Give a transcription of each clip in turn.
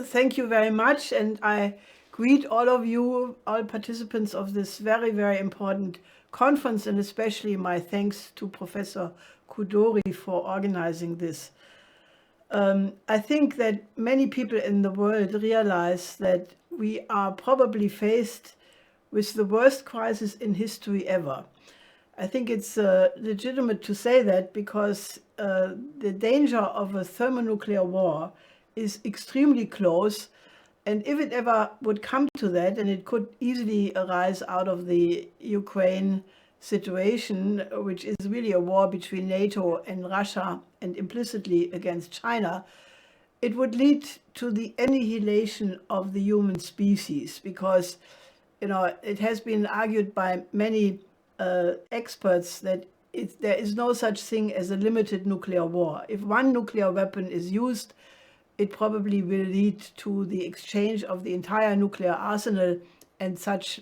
Thank you very much, and I greet all of you, all participants of this very, very important conference, and especially my thanks to Professor Kudori for organizing this. I think that many people in the world realize that we are probably faced with the worst crisis in history ever. I think it's legitimate to say that because the danger of a thermonuclear war is extremely close. And if it ever would come to that, and it could easily arise out of the Ukraine situation, which is really a war between NATO and Russia and implicitly against China, it would lead to the annihilation of the human species because, it has been argued by many experts that there is no such thing as a limited nuclear war. If one nuclear weapon is used, it probably will lead to the exchange of the entire nuclear arsenal and thus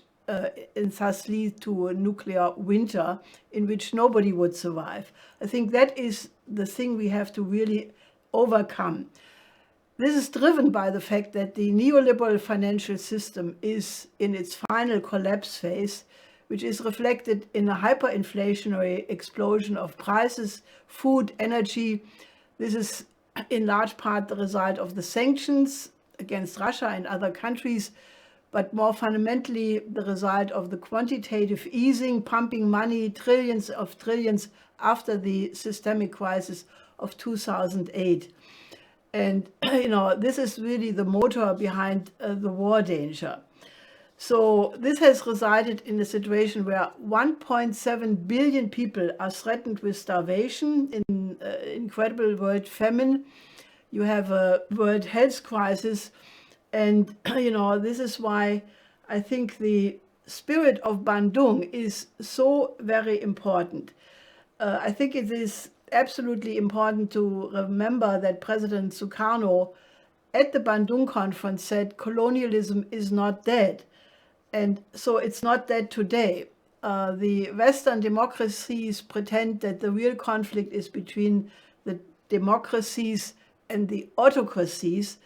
lead to a nuclear winter in which nobody would survive. I think that is the thing we have to really overcome. This is driven by the fact that the neoliberal financial system is in its final collapse phase, which is reflected in a hyperinflationary explosion of prices, food, energy. This is in large part the result of the sanctions against Russia and other countries, but more fundamentally the result of the quantitative easing, pumping money, trillions of trillions after the systemic crisis of 2008. And, this is really the motor behind the war danger. So this has resulted in a situation where 1.7 billion people are threatened with starvation, in incredible world famine. You have a world health crisis. And, this is why I think the spirit of Bandung is so very important. I think it is absolutely important to remember that President Sukarno at the Bandung conference said colonialism is not dead. And so it's not that today. The Western democracies pretend that the real conflict is between the democracies and the autocracies.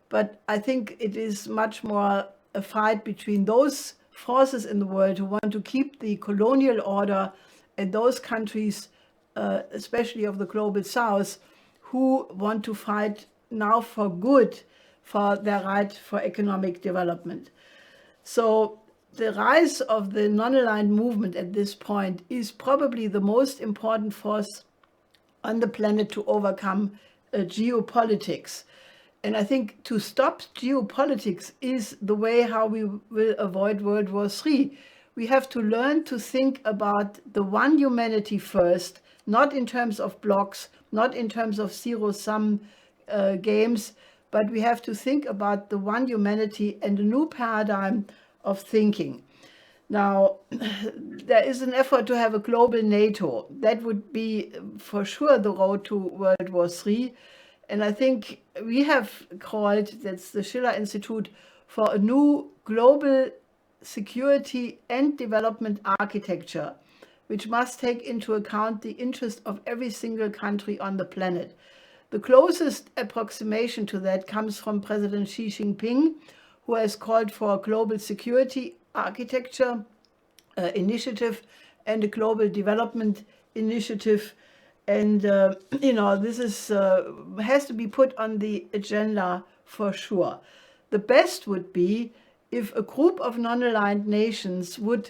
But I think it is much more a fight between those forces in the world who want to keep the colonial order and those countries, especially of the global south, who want to fight now for good for their right for economic development. So the rise of the non-aligned movement at this point is probably the most important force on the planet to overcome geopolitics. And I think to stop geopolitics is the way how we will avoid World War III. We have to learn to think about the one humanity first, not in terms of blocks, not in terms of zero-sum games, but we have to think about the one humanity and a new paradigm of thinking. Now, there is an effort to have a global NATO. That would be for sure the road to World War III. And I think we have called, that's the Schiller Institute, for a new global security and development architecture, which must take into account the interest of every single country on the planet. The closest approximation to that comes from President Xi Jinping, who has called for a global security architecture initiative and a global development initiative. And, this is has to be put on the agenda for sure. The best would be if a group of non-aligned nations would,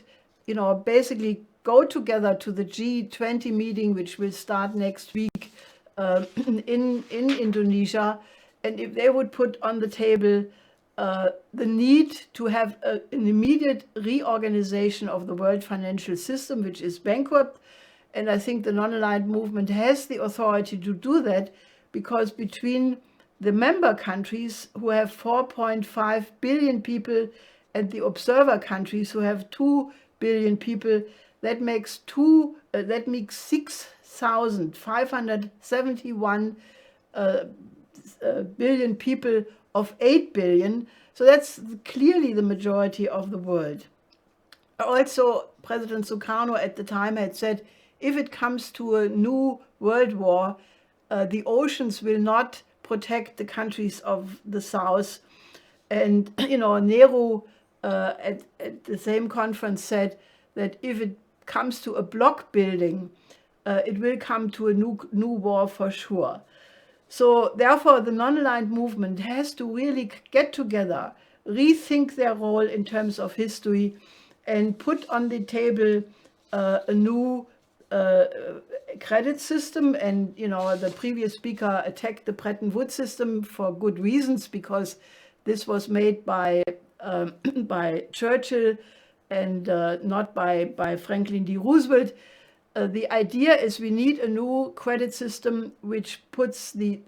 basically go together to the G20 meeting, which will start next week in Indonesia. And if they would put on the table the need to have an immediate reorganization of the world financial system, which is bankrupt. And I think the non-aligned movement has the authority to do that, because between the member countries who have 4.5 billion people and the observer countries who have 2 billion people, that makes 6,571 billion people of 8 billion. So that's clearly the majority of the world. Also, President Sukarno at the time had said, if it comes to a new world war, the oceans will not protect the countries of the South. And, Nehru at the same conference said that if it comes to a block building, it will come to a new war for sure. So therefore, the non-aligned movement has to really get together, rethink their role in terms of history, and put on the table a new credit system. And, the previous speaker attacked the Bretton Woods system for good reasons, because this was made by Churchill and not by Franklin D. Roosevelt. The idea is we need a new credit system which puts the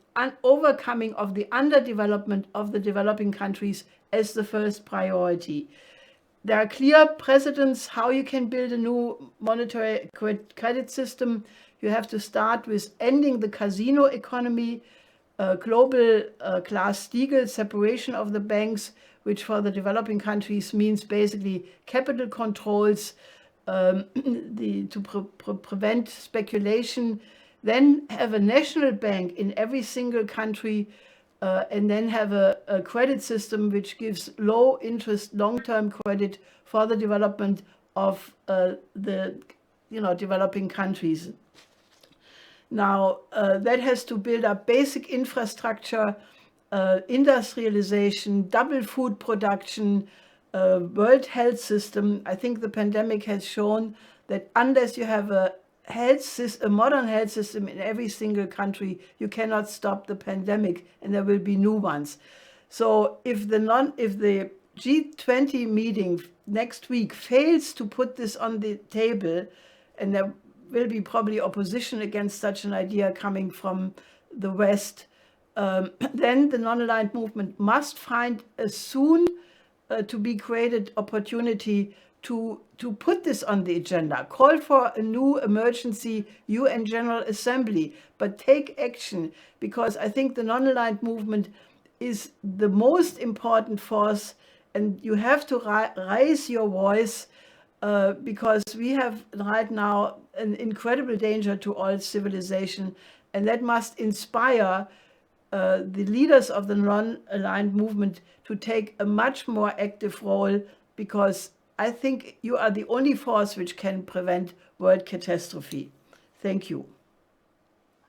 overcoming of the underdevelopment of the developing countries as the first priority. There are clear precedents how you can build a new monetary credit system. You have to start with ending the casino economy, global Glass-Steagall separation of the banks, which for the developing countries means basically capital controls to prevent speculation, then have a national bank in every single country, and then have a credit system which gives low interest, long-term credit for the development of the developing countries. Now, that has to build up basic infrastructure, industrialization, double food production, World Health System. I think the pandemic has shown that unless you have a modern health system in every single country, you cannot stop the pandemic, and there will be new ones. So if the G20 meeting next week fails to put this on the table, and there will be probably opposition against such an idea coming from the West, then the non-aligned movement must find a soon to be created opportunity to put this on the agenda. Call for a new emergency UN General Assembly, but take action, because I think the non-aligned movement is the most important force, and you have to raise your voice, because we have right now an incredible danger to all civilization, and that must inspire the leaders of the non-aligned movement to take a much more active role, because I think you are the only force which can prevent world catastrophe. Thank you.